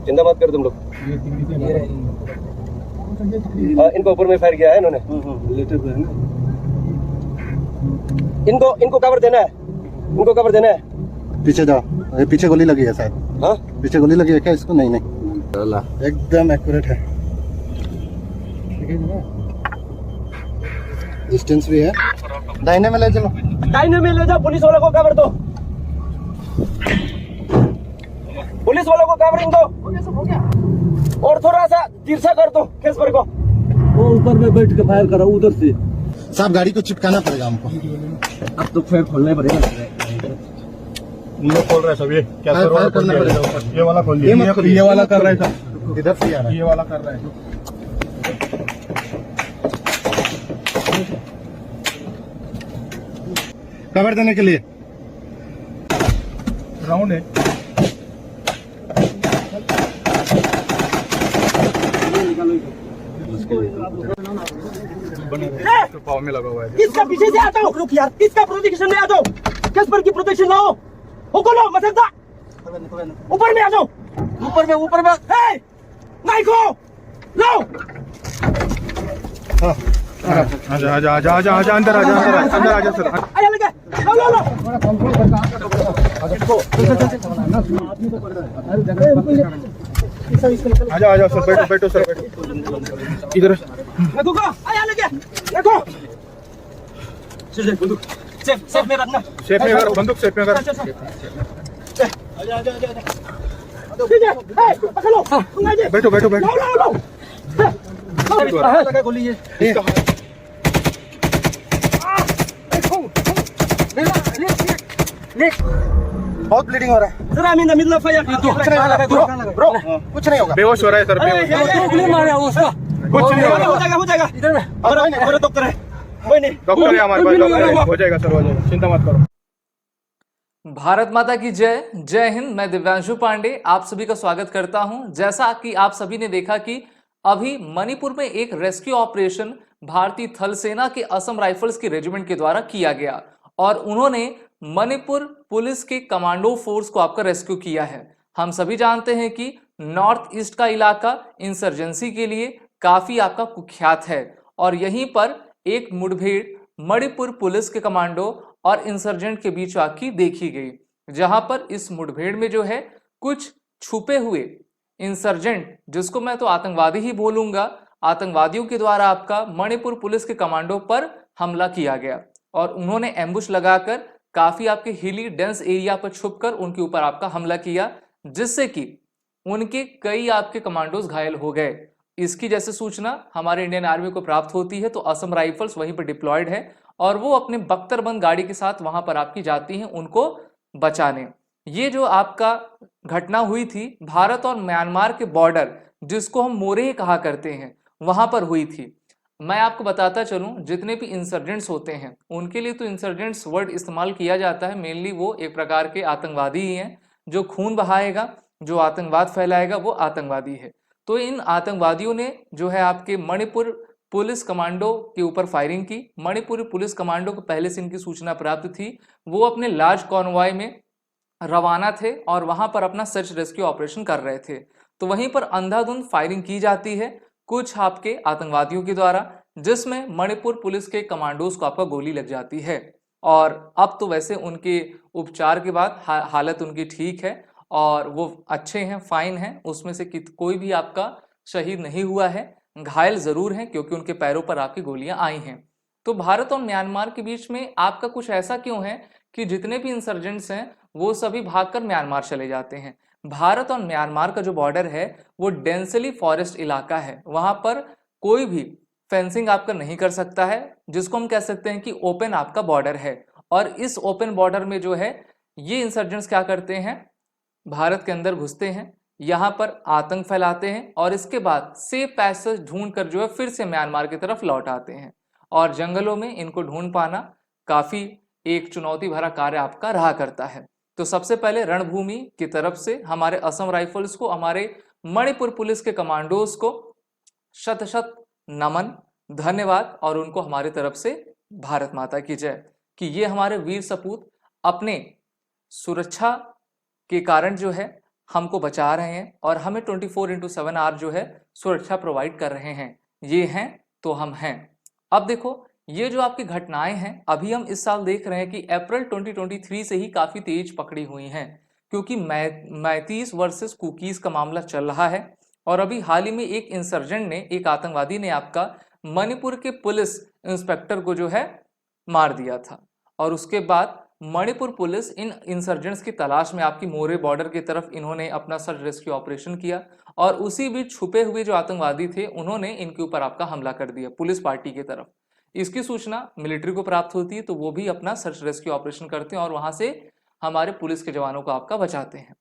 चिंता मत कर तुम लोग। इनको ऊपर में फायर किया है इन्होंने। इनको कवर देना है, इनको कवर देना है। पीछे जाओ, ये पीछे गोली लगी है शायद। हाँ पीछे गोली लगी है क्या इसको? नहीं एकदम एक्यूरेट है, डिस्टेंस भी है। दाहिने में ले चलो, दाहिने में ले जाओ। पुलिस वालों को कवर दो, पुलिस वालों को कवरिंग दो और थोड़ा सा तिरछा कर दो केस पर को। वो ऊपर में बैठ के फायर करो उधर से। साहब गाड़ी को चिपकाना पड़ेगा हमको। अब तो फायर खोलना पड़ेगा। ये खोल रहा है सब। ये क्या फायर करना पड़ेगा ऊपर। ये वाला खोल दिया, ये वाला कर रहा है सब। इधर से आ रहा है, ये वाला कर रहा है। कवर देने के लिए राउंड है। पाव में लगा हुआ है। इसका पीछे से आ जाओ, रुक यार, इसका प्रोटेक्शन में आ जाओ। केस पर की प्रोटेक्शन लाओ, हुको लो मसलता। ऊपर में आ जाओ, ऊपर में हे माइक को लो। आजा अंदर आजा सर। आया लगे, लो आजा सर, बैठो सर, बैठो इधर। देखो आया लगे, देखो बंदूक सेफ में रखना। सेफ में कर, बंदूक सेफ में कर। बैठो लगा गोली ये। बहुत ब्लीडिंग हो रहा है। जरा मैं मिल फायर ब्रो कुछ नहीं होगा। बेहोश हो रहा है सर, गोली मारा उसका। कुछ नहीं होगा। हो जाएगा इधर में। और डॉक्टर है, कोई नहीं, डॉक्टर है हमारे पास, डॉक्टर है। हो जाएगा सर, हो जाएगा, चिंता मत करो। भारत माता की जय। जय हिंद। मैं दिव्यांशु पांडे आप सभी का स्वागत करता हूं। जैसा कि आप सभी ने देखा कि अभी मणिपुर में एक रेस्क्यू ऑपरेशन भारतीय थल सेना के असम राइफल्स की रेजिमेंट के द्वारा किया गया और उन्होंने मणिपुर पुलिस के कमांडो फोर्स को आपका रेस्क्यू किया है। हम सभी जानते हैं कि नॉर्थ ईस्ट का इलाका इंसर्जेंसी के लिए काफी आपका कुख्यात है और यहीं पर एक मुठभेड़ मणिपुर पुलिस के कमांडो और इंसर्जेंट के बीच आकी देखी गई, जहां पर इस मुठभेड़ में जो है कुछ छुपे हुए इंसर्जेंट, जिसको मैं तो आतंकवादी ही बोलूंगा, आतंकवादियों के द्वारा आपका मणिपुर पुलिस के कमांडो पर हमला किया गया और उन्होंने एम्बुश लगाकर काफी आपके हिली डेंस एरिया पर छुपकर उनके ऊपर आपका हमला किया, जिससे कि उनके कई आपके कमांडोज घायल हो गए। इसकी जैसे सूचना हमारे इंडियन आर्मी को प्राप्त होती है तो असम राइफल्स वहीं पर डिप्लॉयड है और वो अपने बख्तरबंद गाड़ी के साथ वहां पर आपकी जाती हैं उनको बचाने। ये जो आपका घटना हुई थी भारत और म्यांमार के बॉर्डर, जिसको हम मोरेह कहा करते हैं, वहां पर हुई थी। मैं आपको बताता चलूं, जितने भी इंसर्जेंट्स होते हैं उनके लिए तो इंसर्जेंट्स वर्ड इस्तेमाल किया जाता है, मेनली वो एक प्रकार के आतंकवादी ही हैं। जो खून बहाएगा, जो आतंकवाद फैलाएगा, वो आतंकवादी है। तो इन आतंकवादियों ने जो है आपके मणिपुर पुलिस कमांडो के ऊपर फायरिंग की। मणिपुरी पुलिस कमांडो को पहले से इनकी सूचना प्राप्त थी, वो अपने लार्ज कॉन्वॉय में रवाना थे और वहां पर अपना सर्च रेस्क्यू ऑपरेशन कर रहे थे। तो वहीं पर अंधाधुंध फायरिंग की जाती है कुछ आपके आतंकवादियों के द्वारा, जिसमें मणिपुर पुलिस के कमांडोज को आपका गोली लग जाती है और अब तो वैसे उनके उपचार के बाद हालत उनकी ठीक है और वो अच्छे हैं, फाइन हैं। उसमें से कोई भी आपका शहीद नहीं हुआ है, घायल जरूर हैं क्योंकि उनके पैरों पर आपकी गोलियां आई हैं। तो भारत और म्यांमार के बीच में आपका कुछ ऐसा क्यों है कि जितने भी इंसर्जेंट्स हैं वो सभी भागकर म्यांमार चले जाते हैं। भारत और म्यांमार का जो बॉर्डर है वो डेंसली फॉरेस्ट इलाका है, वहां पर कोई भी फेंसिंग आपका नहीं कर सकता है, जिसको हम कह सकते हैं कि ओपन आपका बॉर्डर है। और इस ओपन बॉर्डर में जो है ये इंसर्जेंट्स क्या करते हैं, भारत के अंदर घुसते हैं, यहाँ पर आतंक फैलाते हैं और इसके बाद सेफ पैसेज ढूंढ कर जो है फिर से म्यांमार की तरफ लौट आते हैं। और जंगलों में इनको ढूंढ पाना काफी एक चुनौती भरा कार्य आपका रहा करता है। तो सबसे पहले रणभूमि की तरफ से हमारे असम राइफल्स को, हमारे मणिपुर पुलिस के कमांडोज को शत शत नमन, धन्यवाद और उनको हमारी तरफ से भारत माता की जय कि ये हमारे वीर सपूत अपने सुरक्षा के कारण जो है हमको बचा रहे हैं और हमें 24/7 आवर जो है सुरक्षा प्रोवाइड कर रहे हैं। ये हैं तो हम हैं। अब देखो ये जो आपकी घटनाएं हैं अभी हम इस साल देख रहे हैं कि अप्रैल 2023 से ही काफी तेज पकड़ी हुई हैं, क्योंकि मैतीस वर्सेस कुकीज का मामला चल रहा है। और अभी हाल ही में एक इंसर्जेंट ने, एक आतंकवादी ने आपका मणिपुर के पुलिस इंस्पेक्टर को जो है मार दिया था। और उसके बाद मणिपुर पुलिस इन इंसर्जेंट्स की तलाश में आपकी मोरे बॉर्डर की तरफ इन्होंने अपना सर्च रेस्क्यू ऑपरेशन किया और उसी बीच छुपे हुए जो आतंकवादी थे उन्होंने इनके ऊपर आपका हमला कर दिया पुलिस पार्टी की तरफ। इसकी सूचना मिलिट्री को प्राप्त होती है तो वो भी अपना सर्च रेस्क्यू ऑपरेशन करते हैं और वहां से हमारे पुलिस के जवानों को आपका बचाते हैं।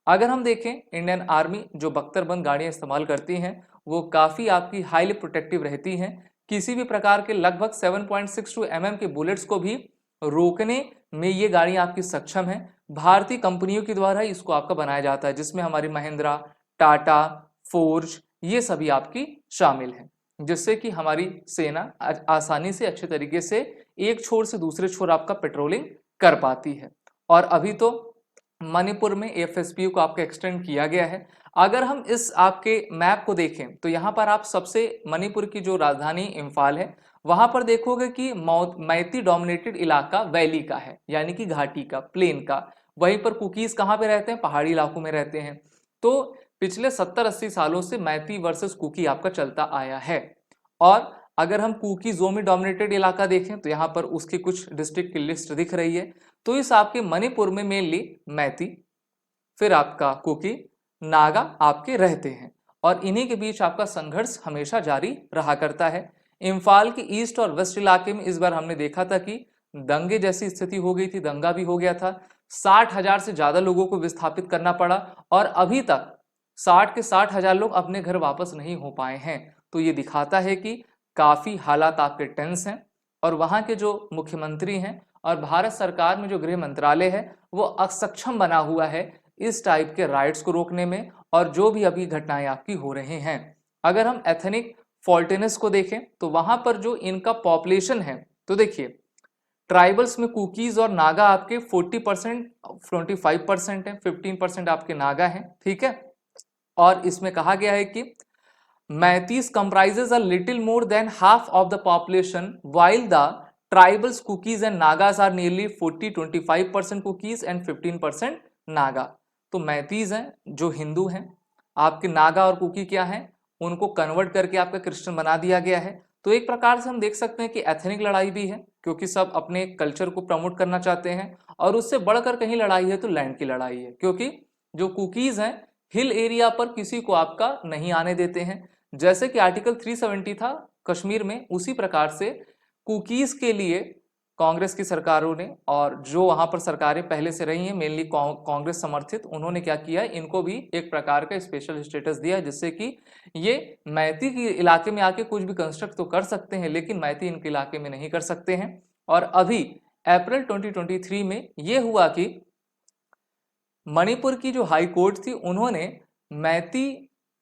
अगर हम देखें इंडियन आर्मी जो बख्तरबंद गाड़ियां इस्तेमाल करती हैं वो काफ़ी आपकी हाईली प्रोटेक्टिव रहती हैं। किसी भी प्रकार के लगभग 7.62 mm के बुलेट्स को भी रोकने में ये गाड़ियां आपकी सक्षम है। भारतीय कंपनियों के द्वारा इसको आपका बनाया जाता है, जिसमें हमारी महिंद्रा, टाटा, फोर्ज ये सभी आपकी शामिल हैं, जिससे कि हमारी सेना आसानी से अच्छे तरीके से एक छोर से दूसरे छोर आपका पेट्रोलिंग कर पाती है। और अभी तो मणिपुर में एफएसपीयू को आपका एक्सटेंड किया गया है। अगर हम इस आपके मैप को देखें तो यहाँ पर आप सबसे मणिपुर की जो राजधानी इम्फाल है वहां पर देखोगे कि मैती डोमिनेटेड इलाका वैली का है, यानी कि घाटी का, प्लेन का। वहीं पर कुकीज कहाँ पे रहते हैं? पहाड़ी इलाकों में रहते हैं। तो पिछले 70-80 सालों से मैती वर्सेस कुकी आपका चलता आया है। और अगर हम कुकी जोमी डोमिनेटेड इलाका देखें तो यहाँ पर उसकी कुछ डिस्ट्रिक्ट की लिस्ट दिख रही है। तो इस आपके मणिपुर में मेनली मैती, फिर आपका कुकी, नागा आपके रहते हैं और इन्हीं के बीच आपका संघर्ष हमेशा जारी रहा करता है। इम्फाल के ईस्ट और वेस्ट इलाके में इस बार हमने देखा था कि दंगे जैसी स्थिति हो गई थी, दंगा भी हो गया था। 60,000 से ज्यादा लोगों को विस्थापित करना पड़ा और अभी तक 60,000 लोग अपने घर वापस नहीं हो पाए हैं। तो ये दिखाता है कि काफी हालात आपके टेंस हैं और वहां के जो मुख्यमंत्री हैं और भारत सरकार में जो गृह मंत्रालय है वो असक्षम बना हुआ है इस टाइप के राइट्स को रोकने में और जो भी अभी घटनाएं आपकी हो रही हैं। अगर हम एथनिक फॉल्टेनेस को देखें तो वहां पर जो इनका पॉपुलेशन है तो देखिए ट्राइबल्स में कुकीज और नागा आपके 40%, 25% है, 15% आपके नागा हैं, ठीक है। और इसमें कहा गया है कि मैतीस comprises a little more than half of the population while the tribals, cookies and nagas are nearly 25% cookies and 15% Naga. तो मैतीस हैं जो हिंदू हैं, आपके नागा और कुकी क्या हैं, उनको कन्वर्ट करके आपका क्रिश्चियन बना दिया गया है। तो एक प्रकार से हम देख सकते हैं कि एथनिक लड़ाई भी है क्योंकि सब अपने कल्चर को प्रमोट करना चाहते हैं और उससे बढ़कर कहीं लड़ाई है तो लैंड की लड़ाई है, क्योंकि जो कुकीज हैं हिल एरिया पर किसी को आपका नहीं आने देते हैं। जैसे कि आर्टिकल 370 था कश्मीर में, उसी प्रकार से कुकीज के लिए कांग्रेस की सरकारों ने और जो वहां पर सरकारें पहले से रही हैं मेनली कांग्रेस समर्थित, उन्होंने क्या किया, इनको भी एक प्रकार का स्पेशल स्टेटस दिया जिससे कि ये मैती के इलाके में आके कुछ भी कंस्ट्रक्ट तो कर सकते हैं लेकिन मैती इनके इलाके में नहीं कर सकते हैं। और अभी अप्रैल 2023 में ये हुआ कि मणिपुर की जो हाई कोर्ट थी उन्होंने मैती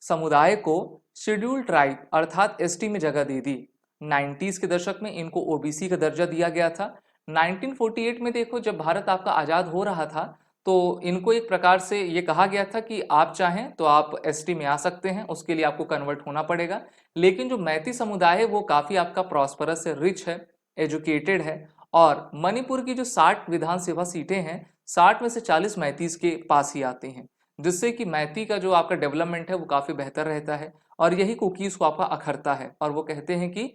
समुदाय को शेड्यूल ट्राइब अर्थात एसटी में जगह दे दी। 90s के दशक में इनको ओबीसी का दर्जा दिया गया था। 1948 में देखो जब भारत आपका आज़ाद हो रहा था तो इनको एक प्रकार से ये कहा गया था कि आप चाहें तो आप एसटी में आ सकते हैं, उसके लिए आपको कन्वर्ट होना पड़ेगा। लेकिन जो मैती समुदाय है वो काफ़ी आपका प्रॉस्परस है, रिच है, एजुकेटेड है और मणिपुर की जो 60 विधानसभा सीटें हैं 60 में से 40 मैतीस के पास ही आती हैं, जिससे कि मैती का जो आपका डेवलपमेंट है वो काफ़ी बेहतर रहता है और यही कुकीज़ को आपका अखरता है। और वो कहते हैं कि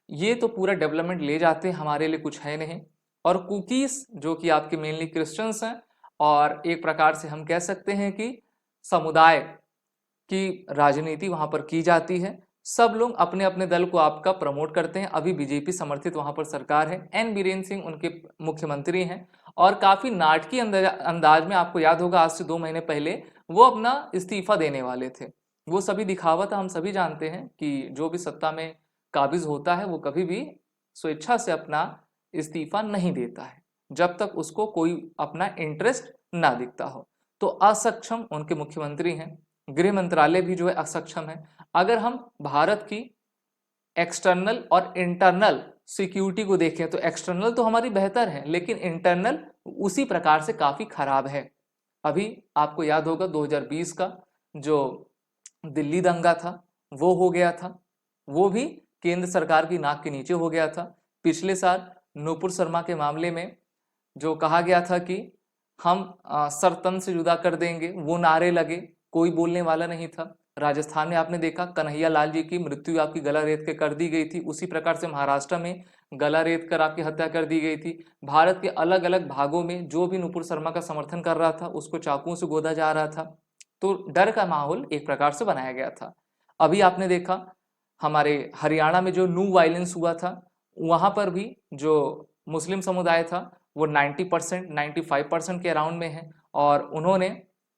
ये तो पूरा डेवलपमेंट ले जाते हैं, हमारे लिए कुछ है नहीं। और कुकीज़ जो कि आपके मेनली क्रिश्चियंस हैं और एक प्रकार से हम कह सकते हैं कि समुदाय की राजनीति वहाँ पर की जाती है। सब लोग अपने अपने दल को आपका प्रमोट करते हैं। अभी बीजेपी समर्थित वहाँ पर सरकार है, एन बीरेन्द्र सिंह उनके मुख्यमंत्री हैं और काफ़ी नाटकीय अंदाज में, आपको याद होगा आज से 2 महीने पहले वो अपना इस्तीफा देने वाले थे। वो सभी दिखावा था, हम सभी जानते हैं कि जो भी सत्ता में काबिज होता है वो कभी भी स्वेच्छा से अपना इस्तीफा नहीं देता है जब तक उसको कोई अपना इंटरेस्ट ना दिखता हो। तो असक्षम उनके मुख्यमंत्री हैं, गृह मंत्रालय भी जो है असक्षम है। अगर हम भारत की एक्सटर्नल और इंटरनल सिक्योरिटी को देखें तो एक्सटर्नल तो हमारी बेहतर है लेकिन इंटरनल उसी प्रकार से काफ़ी खराब है। अभी आपको याद होगा 2020 का जो दिल्ली दंगा था वो हो गया था, वो भी केंद्र सरकार की नाक के नीचे हो गया था। पिछले साल नूपुर शर्मा के मामले में जो कहा गया था कि हम सर तन से जुदा कर देंगे, वो नारे लगे, कोई बोलने वाला नहीं था। राजस्थान में आपने देखा कन्हैया लाल जी की मृत्यु आपकी गला रेत के कर दी गई थी, उसी प्रकार से महाराष्ट्र में गला रेत कर आपकी हत्या कर दी गई थी। भारत के अलग अलग भागों में जो भी नूपुर शर्मा का समर्थन कर रहा था उसको चाकुओं से गोदा जा रहा था। तो डर का माहौल एक प्रकार से बनाया गया था। अभी आपने देखा हमारे हरियाणा में जो न्यू वायलेंस हुआ था, वहां पर भी जो मुस्लिम समुदाय था वो 90% 95% के अराउंड में है, और उन्होंने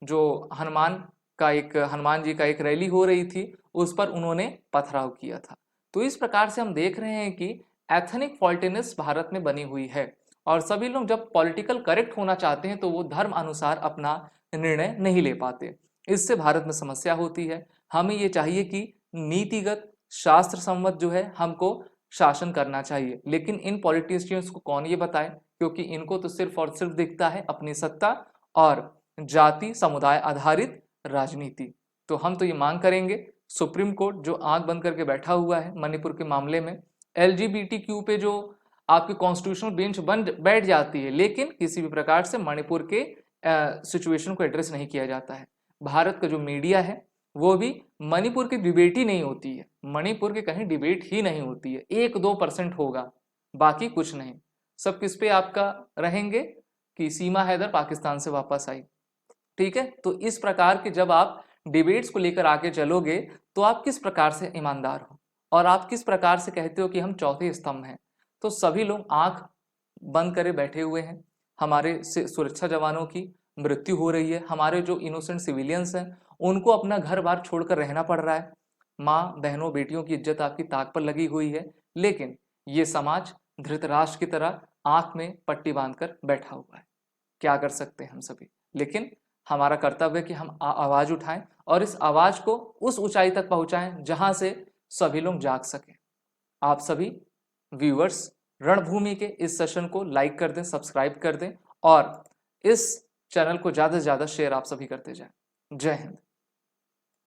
जो हनुमान जी का एक रैली हो रही थी उस पर उन्होंने पथराव किया था। तो इस प्रकार से हम देख रहे हैं कि एथनिक फॉल्टिनेस भारत में बनी हुई है, और सभी लोग जब पॉलिटिकल करेक्ट होना चाहते हैं तो वो धर्म अनुसार अपना निर्णय नहीं ले पाते। इससे भारत में समस्या होती है। हमें ये चाहिए कि नीतिगत शास्त्र सम्मत जो है हमको शासन करना चाहिए, लेकिन इन पॉलिटिशियंस को कौन ये बताए, क्योंकि इनको तो सिर्फ और सिर्फ दिखता है अपनी सत्ता और जाति समुदाय आधारित राजनीति। तो हम तो ये मांग करेंगे सुप्रीम कोर्ट जो आंख बंद करके बैठा हुआ है मणिपुर के मामले में, LGBTQ पे जो आपकी कॉन्स्टिट्यूशनल बेंच बन बैठ जाती है, लेकिन किसी भी प्रकार से मणिपुर के सिचुएशन को एड्रेस नहीं किया जाता है। भारत का जो मीडिया है वो भी मणिपुर की डिबेट ही नहीं होती है, मणिपुर की कहीं डिबेट ही नहीं होती है, 1-2% होगा, बाकी कुछ नहीं। सब किस पे आपका रहेंगे कि सीमा हैदर पाकिस्तान से वापस आई, ठीक है। तो इस प्रकार के जब आप डिबेट्स को लेकर आगे चलोगे तो आप किस प्रकार से ईमानदार हो, और आप किस प्रकार से कहते हो कि हम चौथे स्तंभ हैं। तो सभी लोग आंख बंद करे बैठे हुए हैं। हमारे सुरक्षा जवानों की मृत्यु हो रही है, हमारे जो इनोसेंट सिविलियंस हैं उनको अपना घर बार छोड़कर रहना पड़ रहा है। माँ बहनों बेटियों की इज्जत आपकी ताक पर लगी हुई है, लेकिन ये समाज धृतराष्ट्र की तरह आंख में पट्टी बांधकर बैठा हुआ है। क्या कर सकते हैं हम सभी, लेकिन हमारा कर्तव्य है कि हम आवाज उठाएं और इस आवाज को उस ऊंचाई तक पहुंचाएं जहां से सभी लोग जाग सकें। आप सभी व्यूअर्स रणभूमि के इस सेशन को लाइक कर दें, सब्सक्राइब कर दें, और इस चैनल को ज्यादा से ज्यादा शेयर आप सभी करते जाएं। जय हिंद।